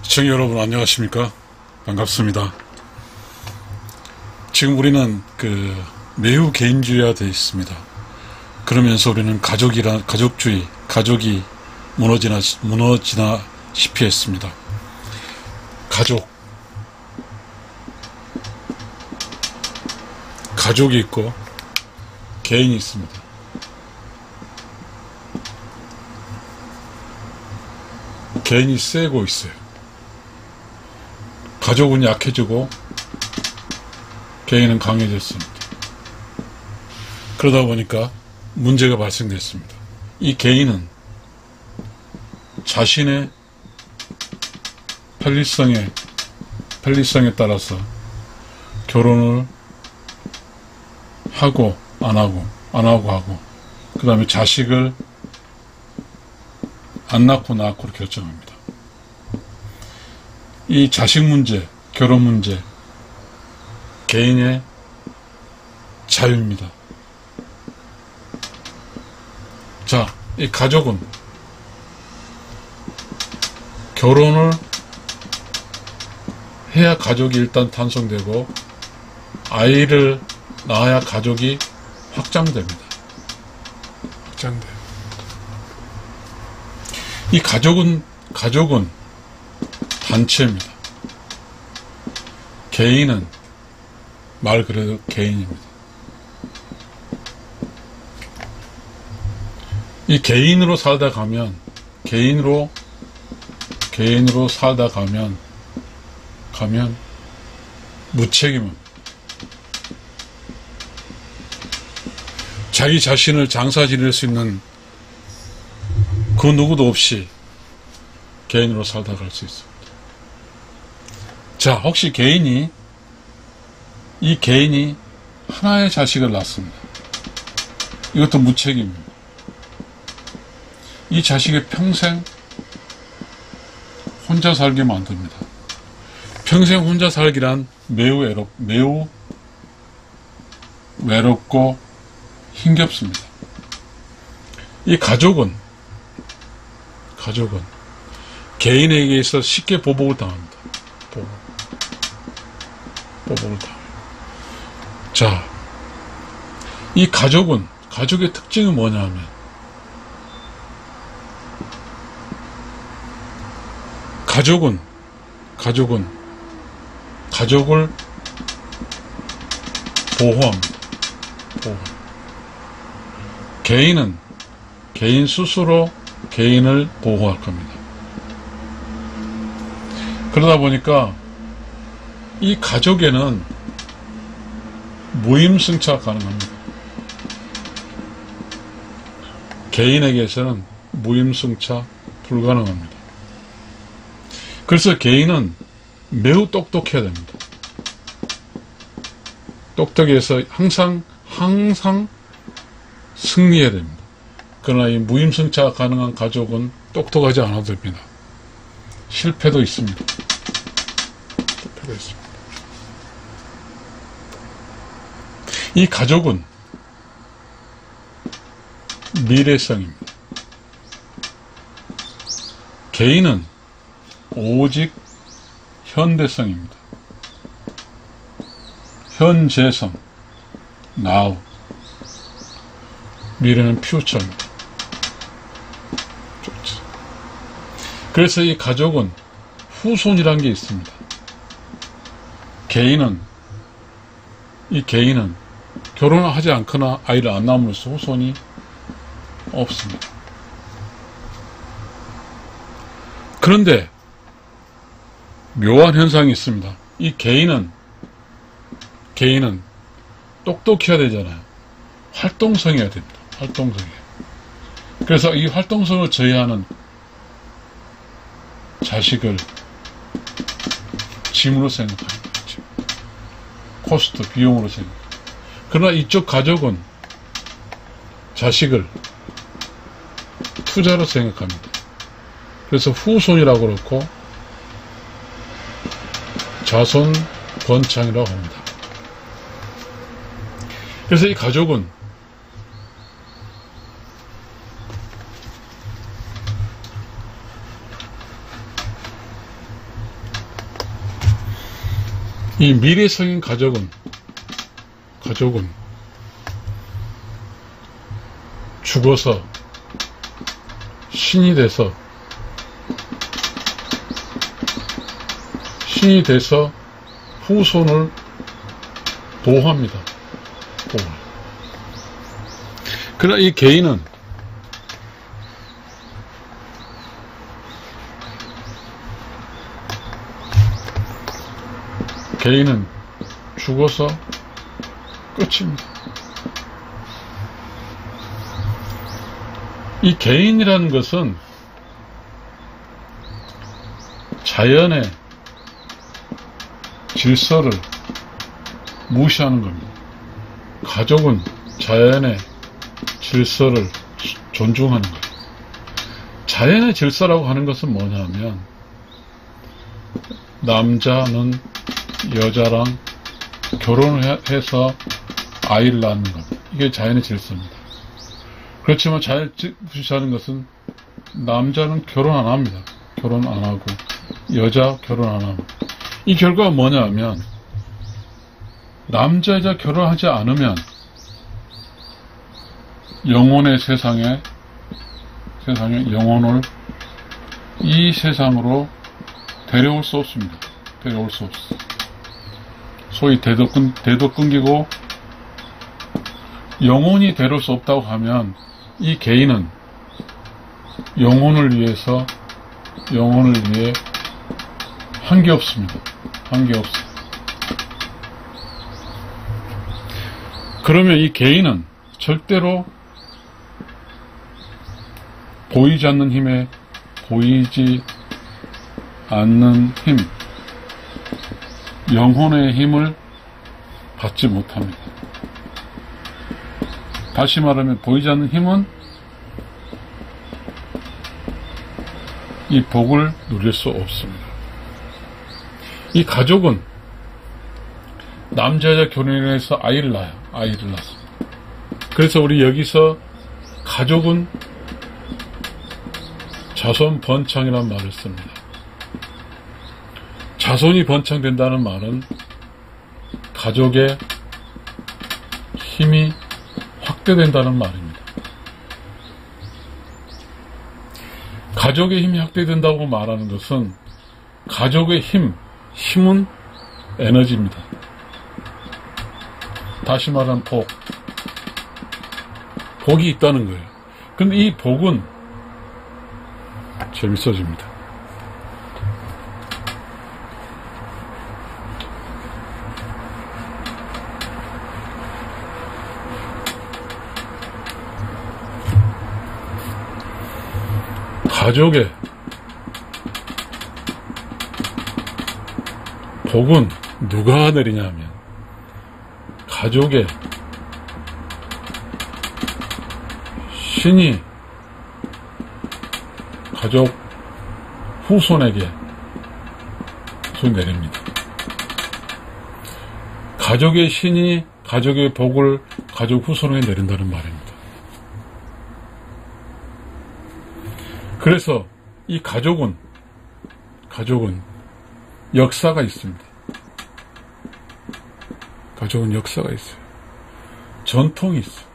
시청자 여러분 안녕하십니까? 반갑습니다. 지금 우리는 매우 개인주의화되어 있습니다. 그러면서 우리는 가족주의, 가족이 무너지다시피 했습니다. 가족이 있고 개인이 있습니다. 개인이 세고 있어요. 가족은 약해지고 개인은 강해졌습니다. 그러다 보니까 문제가 발생됐습니다. 이 개인은 자신의 편리성에 따라서 결혼을 하고 안 하고 그 다음에 자식을 안 낳고 결정합니다. 이 자식 문제, 결혼 문제, 개인의 자유입니다. 자, 이 가족은 결혼을 해야 가족이 일단 탄생되고 아이를 낳아야 가족이 확장됩니다. 이 가족은 단체입니다. 개인은 말 그대로 개인입니다. 이 개인으로 살다 가면 무책임합니다. 자기 자신을 장사 지낼 수 있는 그 누구도 없이 개인으로 살다 갈 수 있습니다. 자, 혹시 이 개인이 하나의 자식을 낳습니다. 이것도 무책임입니다. 이 자식이 평생 혼자 살게 만듭니다. 평생 혼자 살기란 매우 외롭고 힘겹습니다. 이 가족은 개인에게 있어 쉽게 보복을 당합니다. 보복을 당해요. 자, 이 가족의 특징은 뭐냐 하면 가족을 보호합니다. 개인 스스로 개인을 보호할 겁니다. 그러다 보니까 이 가족에는 무임승차 가능합니다. 개인에게서는 무임승차 불가능합니다. 그래서 개인은 매우 똑똑해야 됩니다. 똑똑해서 항상 승리해야 됩니다. 그러나 이 무임승차 가능한 가족은 똑똑하지 않아도 됩니다. 실패도 있습니다. 이 가족은 미래성입니다. 개인은 오직 현대성입니다. 현재성, now. 미래는 퓨처입니다. 그래서 이 가족은 후손이라는 게 있습니다. 이 개인은 결혼을 하지 않거나 아이를 안 낳음으로써 후손이 없습니다. 그런데 묘한 현상이 있습니다. 이 개인은 똑똑해야 되잖아요. 활동성이어야 됩니다. 그래서 이 활동성을 저해하는 자식을 짐으로 생각합니다. 코스트, 비용으로 생각합니다. 그러나 이쪽 가족은 자식을 투자로 생각합니다. 그래서 후손이라고 그렇고 자손 번창이라고 합니다. 그래서 이 가족은 이 미래성인 가족은 죽어서 신이 돼서 후손을 보호합니다. 그러나 이 개인은 죽어서 끝입니다. 이 개인이라는 것은 자연의 질서를 무시하는 겁니다. 가족은 자연의 질서를 존중하는 거예요. 자연의 질서라고 하는 것은 뭐냐면 남자는 여자랑 결혼을 해서 아이를 낳는 겁니다. 이게 자연의 질서입니다. 그렇지만 자연의 질서라는 것은 남자는 결혼 안 합니다. 결혼 안 하고 여자 결혼 안 하고 이 결과가 뭐냐면 남자 여자 결혼하지 않으면 영혼의 세상에 영혼을 이 세상으로 데려올 수 없습니다. 데려올 수 없어. 소위 대도 끊기고 영혼이 데려올 수 없다고 하면 이 개인은 영혼을 위해 한 게 없습니다. 한 게 없어. 그러면 이 개인은 절대로 보이지 않는 힘, 영혼의 힘을 받지 못합니다. 다시 말하면 보이지 않는 힘은 이 복을 누릴 수 없습니다. 이 가족은 남자 여자 결혼을 해서 아이를 낳습니다. 그래서 우리 여기서 가족은 자손 번창이라는 말을 씁니다. 자손이 번창된다는 말은 가족의 힘이 확대된다는 말입니다. 가족의 힘이 확대된다고 말하는 것은 가족의 힘은 에너지입니다. 다시 말하면 복이 있다는 거예요. 근데 이 복은 재밌어집니다. 가족의 복은 누가 내리냐면 가족의 신이 가족 후손에게 내립니다. 가족의 신이 가족의 복을 가족 후손에게 내린다는 말입니다. 그래서 이 가족은 역사가 있습니다. 가족은 역사가 있어요. 전통이 있어요.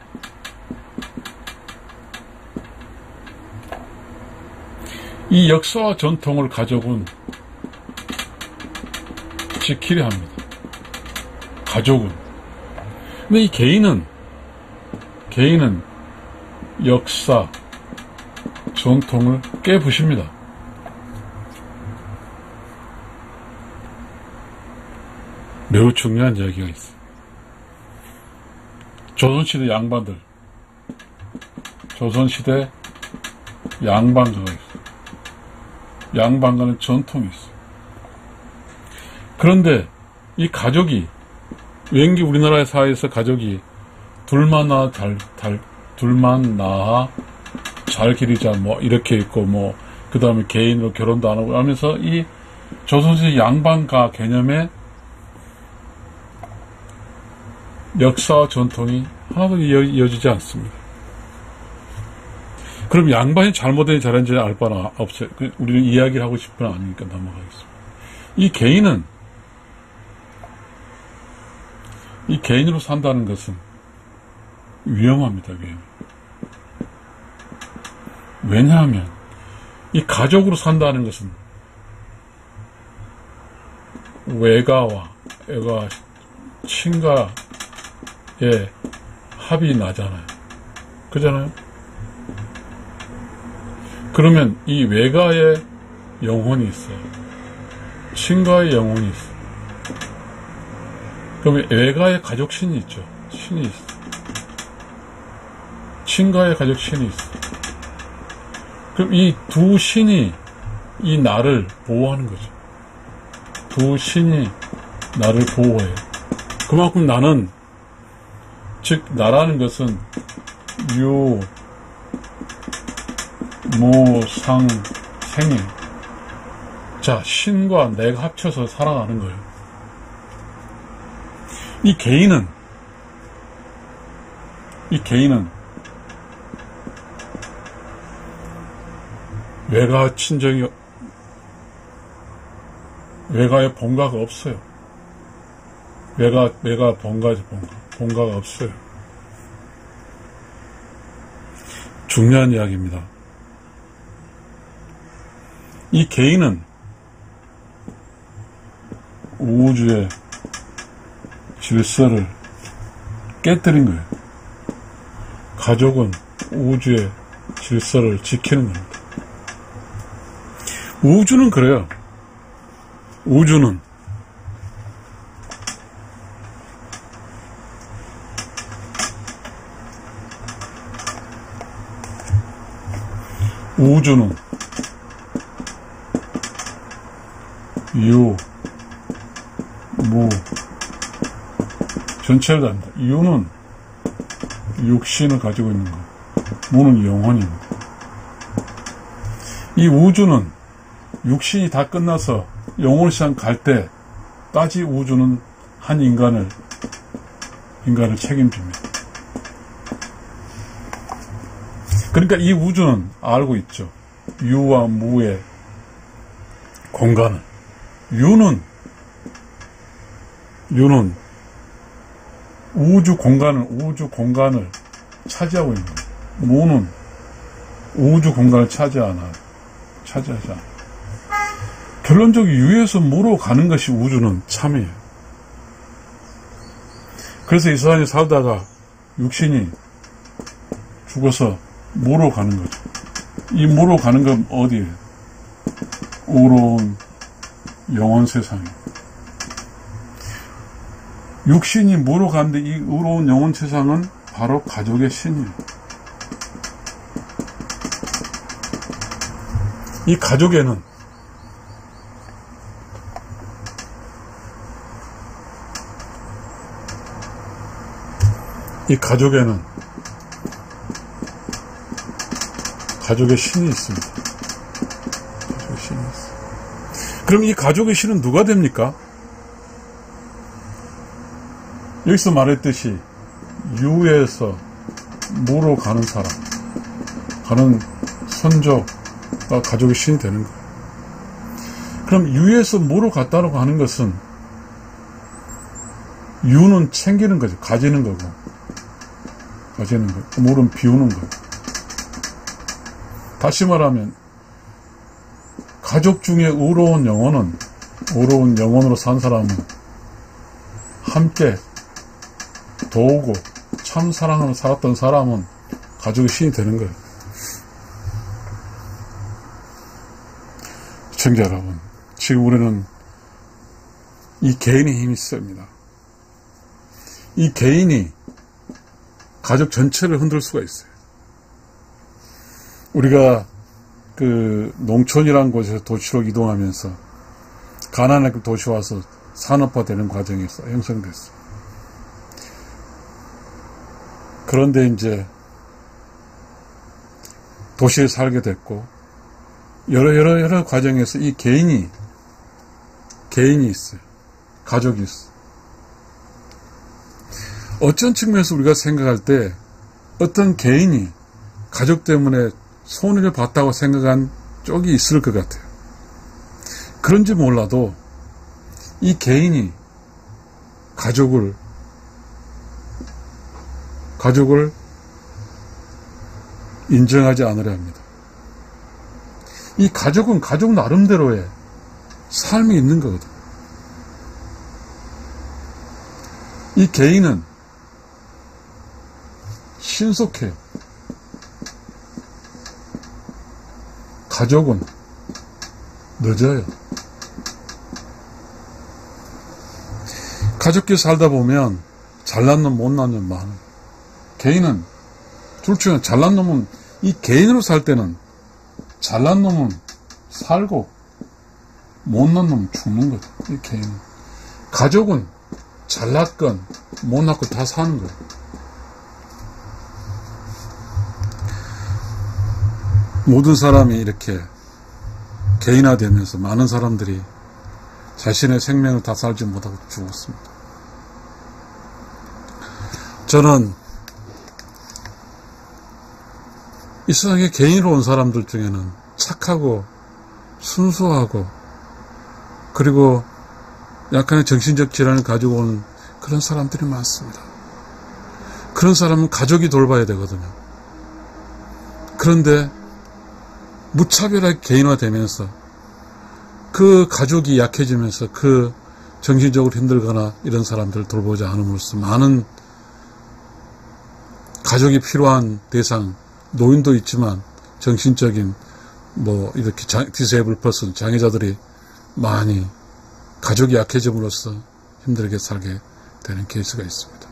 이 역사와 전통을 가족은 지키려 합니다. 가족은. 근데 이 개인은 역사, 전통을 깨부십니다. 매우 중요한 이야기가 있어요. 조선시대 양반가가 있어요. 양반가는 전통이 있어요. 그런데 이 가족이 왠지 우리나라 사회에서 가족이 둘만 낳아 잘 기르자 이렇게 있고 그 다음에 개인으로 결혼도 안 하고 하면서 이 조선시대 양반가 개념의 역사와 전통이 하나도 이어지지 않습니다. 그럼 양반이 잘못했는지 잘했는지 알 바는 없어요. 우리는 이야기를 하고 싶은 건 아니니까 넘어가겠습니다. 이 개인은 이 개인으로 산다는 것은 위험합니다. 위험. 왜냐하면 이 가족으로 산다는 것은 외가와 애가 친가의 합이 나잖아요. 그잖아요. 그러면 이 외가의 영혼이 있어요. 친가의 영혼이 있어요. 그러면 외가의 가족 신이 있죠. 신이 있어. 친가의 가족 신이 있어. 그럼 이 두 신이 이 나를 보호하는 거죠. 두 신이 나를 보호해요. 그만큼 나는, 즉 나라는 것은 유, 모, 상, 생이에요. 자, 신과 내가 합쳐서 살아가는 거예요. 이 개인은 외가 친정이, 외가의 본가가 없어요. 외가 본가지, 본가가 없어요. 중요한 이야기입니다. 이 개인은 우주의 질서를 깨뜨린 거예요. 가족은 우주의 질서를 지키는 겁니다. 우주는 그래요. 우주는 유, 무 전체를 다 한다. 유는 육신을 가지고 있는 거, 무는 영혼입니다. 이 우주는 육신이 다 끝나서 영혼을 시장 갈 때까지 우주는 한 인간을 책임집니다. 그러니까 이 우주는 알고 있죠. 유와 무의 공간을. 유는 우주 공간을 차지하고 있는 거예요. 무는 우주 공간을 차지하지 않아요. 결론적으로 유에서 무로 가는 것이 우주는 참이에요. 그래서 이 세상에 살다가 육신이 죽어서 무로 가는 거죠. 이 무로 가는 건 어디예요? 의로운 영원 세상이에요. 육신이 무로 가는데 이 의로운 영원 세상은 바로 가족의 신이에요. 이 가족에는 가족의 신이 있습니다. 가족의 신이 있어요. 그럼 이 가족의 신은 누가 됩니까? 여기서 말했듯이 유에서 무로 가는 사람, 가는 선조가 가족의 신이 되는 거예요. 그럼 유에서 무로 갔다고 하는 것은 유는 챙기는 거죠. 가지는 거고, 무는 비우는 거예요. 다시 말하면 가족 중에 의로운 영혼으로 산 사람은 함께 도우고 참 사랑으로 살았던 사람은 가족의 신이 되는 거예요. 시청자 여러분, 지금 우리는 이 개인의 힘이 있습니다. 이 개인이 가족 전체를 흔들 수가 있어요. 우리가 그 농촌이라는 곳에서 도시로 이동하면서 가난하게 도시 와서 산업화되는 과정에서 형성됐어요. 그런데 이제 도시에 살게 됐고 여러 과정에서 이 개인이 있어요. 가족이 있어요. 어떤 측면에서 우리가 생각할 때 어떤 개인이 가족 때문에 손해를 봤다고 생각한 쪽이 있을 것 같아요. 그런지 몰라도 이 개인이 가족을 가족을 인정하지 않으려 합니다. 이 가족은 가족 나름대로의 삶이 있는 거거든요. 이 개인은 신속해요. 가족은 늦어요. 가족끼리 살다 보면 잘난 놈 못난 놈 많아요. 개인은 둘 중에 잘난 놈은 이 개인으로 살 때는 잘난 놈은 살고 못난 놈은 죽는 거죠. 이 개인은. 가족은 잘났건 못났건 다 사는 거예요. 모든 사람이 이렇게 개인화되면서 많은 사람들이 자신의 생명을 다 살지 못하고 죽었습니다. 저는 이 세상에 개인으로 온 사람들 중에는 착하고 순수하고 그리고 약간의 정신적 질환을 가지고 온 그런 사람들이 많습니다. 그런 사람은 가족이 돌봐야 되거든요. 그런데 무차별하게 개인화되면서 그 가족이 약해지면서 그 정신적으로 힘들거나 이런 사람들을 돌보지 않음으로써 많은 가족이 필요한 대상, 노인도 있지만 정신적인 이렇게 디세이블 퍼슨, 장애자들이 많이 가족이 약해짐으로써 힘들게 살게 되는 케이스가 있습니다.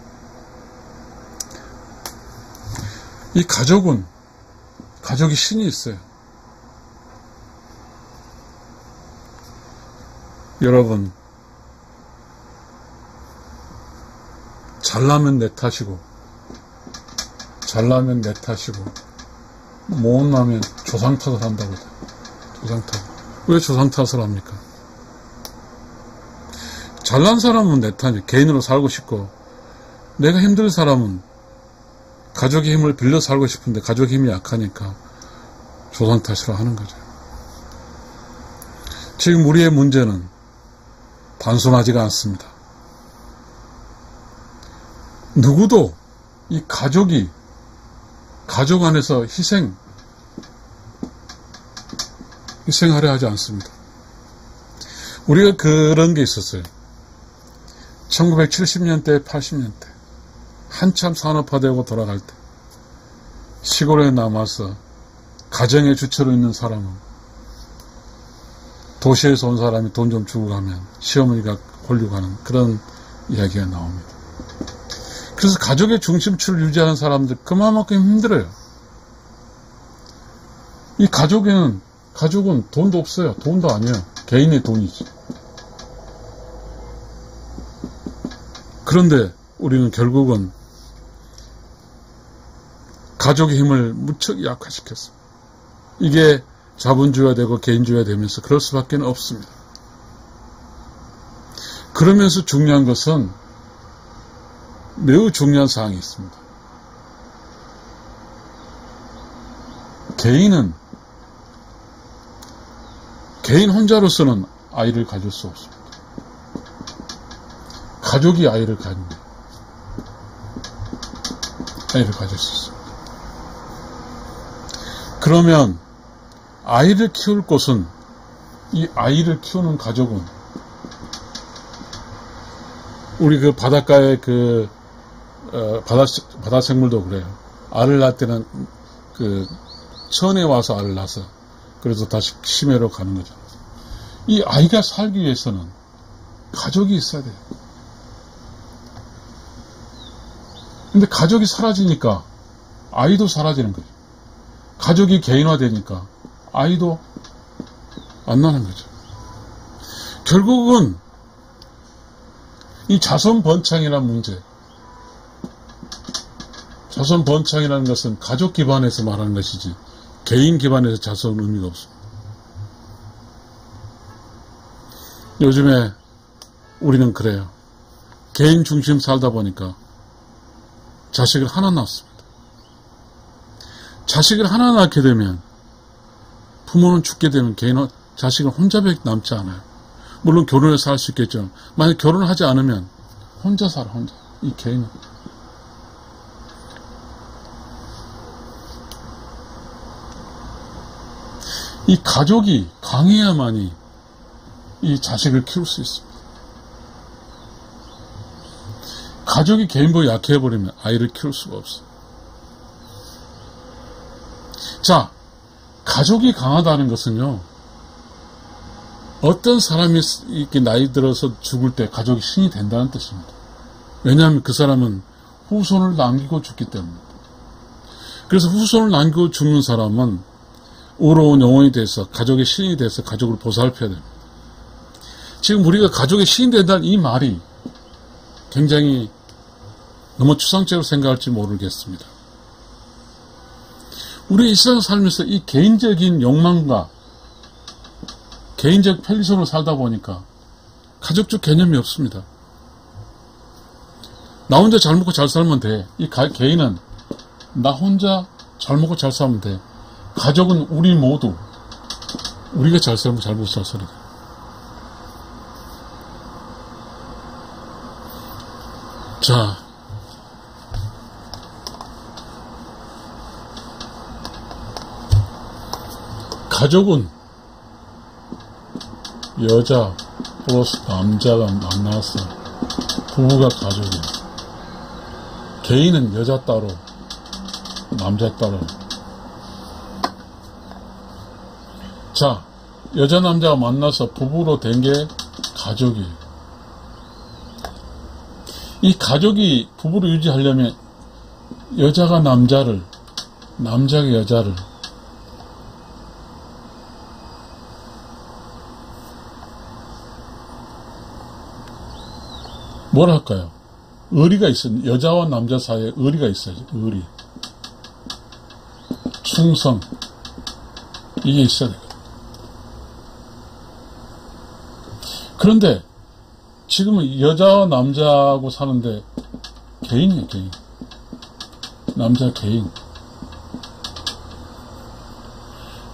이 가족이 신이 있어요. 여러분, 잘나면 내 탓이고 못나면 조상 탓을 한다고. 조상 탓. 왜 조상 탓을 합니까? 잘난 사람은 내 탓이에요. 개인으로 살고 싶고, 내가 힘든 사람은 가족의 힘을 빌려 살고 싶은데 가족 힘이 약하니까 조상 탓으로 하는 거죠. 지금 우리의 문제는 단순하지가 않습니다. 누구도 이 가족 안에서 희생하려 하지 않습니다. 우리가 그런 게 있었어요. 1970년대, 80년대 한참 산업화되고 돌아갈 때 시골에 남아서 가정의 주체로 있는 사람은 도시에서 온 사람이 돈 좀 주고 가면 시어머니가 홀리고 가는 그런 이야기가 나옵니다. 그래서 가족의 중심축을 유지하는 사람들 그만큼 힘들어요. 이 가족은 돈도 없어요. 돈도 아니에요. 개인의 돈이지. 그런데 우리는 결국은 가족의 힘을 무척 약화시켰어요. 이게 자본주의가 되고 개인주의가 되면서 그럴 수밖에 없습니다. 그러면서 중요한 것은 매우 중요한 사항이 있습니다. 개인 혼자로서는 아이를 가질 수 없습니다. 가족이 아이를 가질 수 있습니다. 그러면 아이를 키울 곳은 이 아이를 키우는 가족은 우리 그 바닷가에 바다 생물도 그래요. 알을 낳을 때는 천에 와서 알을 낳아서 그래서 다시 심해로 가는 거죠. 이 아이가 살기 위해서는 가족이 있어야 돼요. 근데 가족이 사라지니까 아이도 사라지는 거죠. 가족이 개인화되니까 아이도 안 나는 거죠. 결국은 이 자손 번창이라는 문제, 자손 번창이라는 것은 가족 기반에서 말하는 것이지 개인 기반에서 자손은 의미가 없습니다. 요즘에 우리는 그래요. 개인 중심 살다 보니까 자식을 하나 낳습니다. 자식을 하나 낳게 되면 부모는 죽게 되면 자식은 혼자밖에 남지 않아요. 물론 결혼해서 살 수 있겠죠. 만약 결혼을 하지 않으면 혼자 살아, 혼자. 이 개인은. 이 가족이 강해야만이 이 자식을 키울 수 있습니다. 가족이 개인보이 약해버리면 아이를 키울 수가 없어요. 자, 가족이 강하다는 것은요, 어떤 사람이 이렇게 나이 들어서 죽을 때 가족이 신이 된다는 뜻입니다. 왜냐하면 그 사람은 후손을 남기고 죽기 때문입니다. 그래서 후손을 남기고 죽는 사람은 의로운 영혼이 돼서 가족의 신이 돼서 가족을 보살펴야 됩니다. 지금 우리가 가족의 신이 된다는 이 말이 굉장히 너무 추상적으로 생각할지 모르겠습니다. 우리 일상 살면서 이 개인적인 욕망과 개인적 편리성으로 살다 보니까 가족적 개념이 없습니다. 나 혼자 잘 먹고 잘 살면 돼. 이 개인은 나 혼자 잘 먹고 잘 살면 돼. 가족은 우리 모두 우리가 잘 살면 잘 먹고 잘 살아야 돼. 자, 가족은 여자 플러스 남자가 만나서 부부가 가족이에요. 개인은 여자 따로 남자 따로. 자, 여자 남자가 만나서 부부로 된 게 가족이에요. 이 가족이 부부를 유지하려면 여자가 남자를, 남자가 여자를, 뭐라 할까요? 의리가 있어요. 여자와 남자 사이에 의리가 있어야죠. 의리. 충성. 이게 있어야 돼요. 그런데 지금은 여자와 남자하고 사는데 개인이에요. 개인. 남자 개인.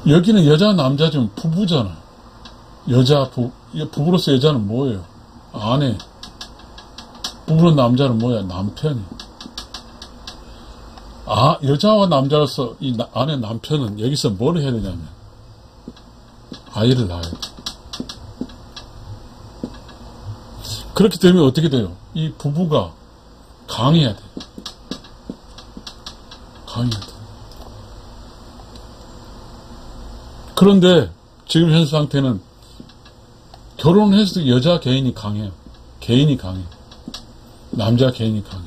여기는 여자 남자 좀 부부잖아요. 부부로서 여자는 뭐예요? 아내. 부부는 남자는 뭐야? 남편이. 여자와 남자로서 이 아내 남편은 여기서 뭘 해야 되냐면 아이를 낳아야 돼. 그렇기 때문에 어떻게 돼요? 이 부부가 강해야 돼. 강해야 돼. 그런데 지금 현 상태는 결혼해서 여자 개인이 강해요. 개인이 강해. 남자 개인이 강해.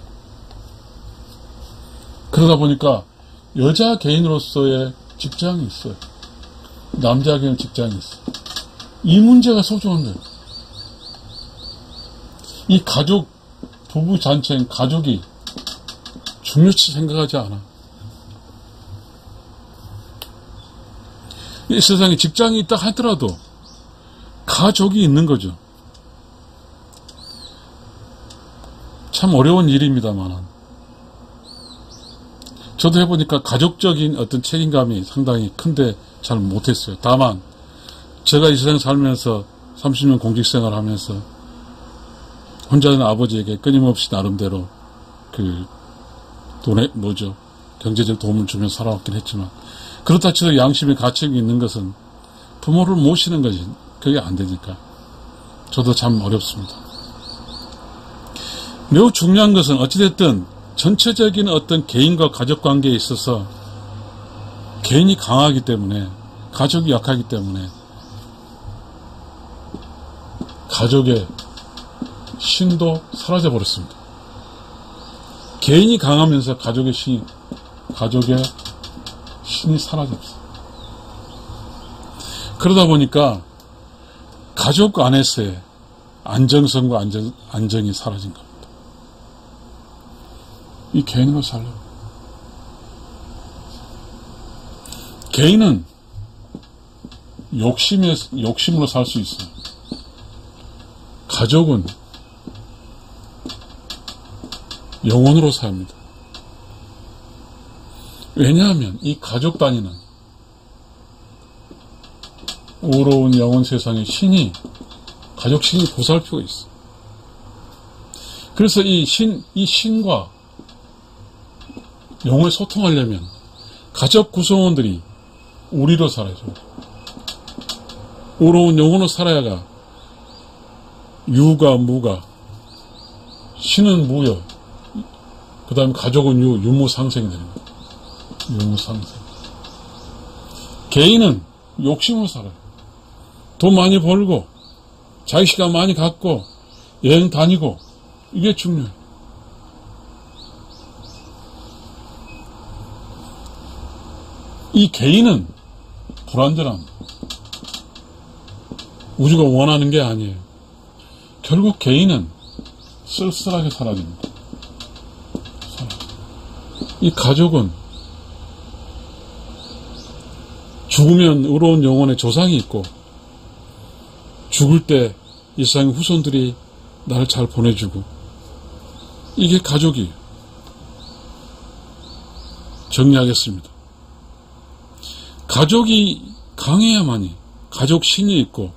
그러다 보니까 여자 개인으로서의 직장이 있어요. 남자 개인 직장이 있어요. 이 문제가 소중한 거예요. 이 가족, 부부 잔치인 가족이 중요치 생각하지 않아. 이 세상에 직장이 있다 하더라도 가족이 있는 거죠. 참 어려운 일입니다만 저도 해보니까 가족적인 어떤 책임감이 상당히 큰데 잘 못했어요. 다만 제가 이 세상 살면서 30년 공직생활 하면서 혼자 있는 아버지에게 끊임없이 나름대로 경제적 도움을 주며 살아왔긴 했지만 그렇다 치더라도 양심의 가책이 있는 것은 부모를 모시는 것이 그게 안 되니까 저도 참 어렵습니다. 매우 중요한 것은 어찌됐든 전체적인 어떤 개인과 가족 관계에 있어서 개인이 강하기 때문에 가족이 약하기 때문에 가족의 신도 사라져 버렸습니다. 개인이 강하면서 가족의 신이 사라졌어요. 그러다 보니까 가족 안에서의 안정성과 안정이 사라진 겁니다. 이 개인으로 살려. 개인은 욕심으로 살 수 있어요. 가족은 영혼으로 삽니다. 왜냐하면 이 가족 단위는 의로운 영혼 세상의 신이, 가족 신이 보살피고 있어. 그래서 이 신과 영혼이 소통하려면 가족 구성원들이 우리로 살아야죠. 의로운 영혼으로 살아야가 유가 무가, 신은 무여, 그 다음에 가족은 유무상생이 되는 거예요. 유무상생. 개인은 욕심으로 살아요. 돈 많이 벌고 자기 시간 많이 갖고 여행 다니고, 이게 중요해요. 이 개인은 불완전합니다. 우주가 원하는 게 아니에요. 결국 개인은 쓸쓸하게 사라집니다. 이 가족은 죽으면 의로운 영혼의 조상이 있고, 죽을 때 이 세상의 후손들이 나를 잘 보내주고, 이게 가족이에요. 정리하겠습니다. 가족이 강해야만이, 가족 신이 있고,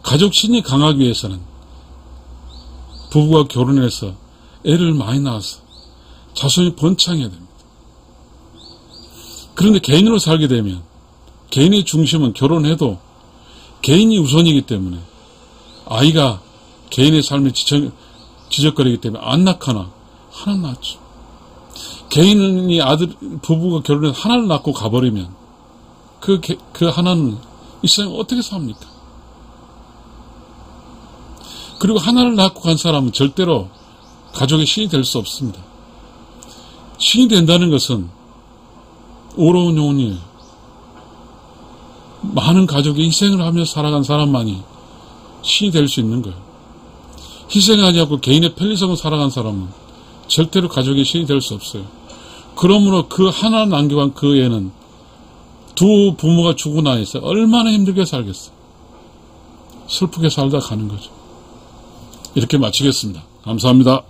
가족 신이 강하기 위해서는 부부가 결혼해서 애를 많이 낳아서 자손이 번창해야 됩니다. 그런데 개인으로 살게 되면 개인의 중심은 결혼해도 개인이 우선이기 때문에 아이가 개인의 삶에 지적거리기 때문에 안 낳거나 하나 낳죠. 개인이 부부가 결혼해서 하나를 낳고 가버리면 그 하나는 이 세상에 어떻게 삽니까? 그리고 하나를 낳고 간 사람은 절대로 가족의 신이 될 수 없습니다. 신이 된다는 것은 의로운 영혼이에요. 많은 가족이 희생을 하며 살아간 사람만이 신이 될 수 있는 거예요. 희생하지 않고 개인의 편리성을 살아간 사람은 절대로 가족의 신이 될 수 없어요. 그러므로 그 하나 남겨간 그 애는 두 부모가 죽고 나서 얼마나 힘들게 살겠어요. 슬프게 살다 가는 거죠. 이렇게 마치겠습니다. 감사합니다.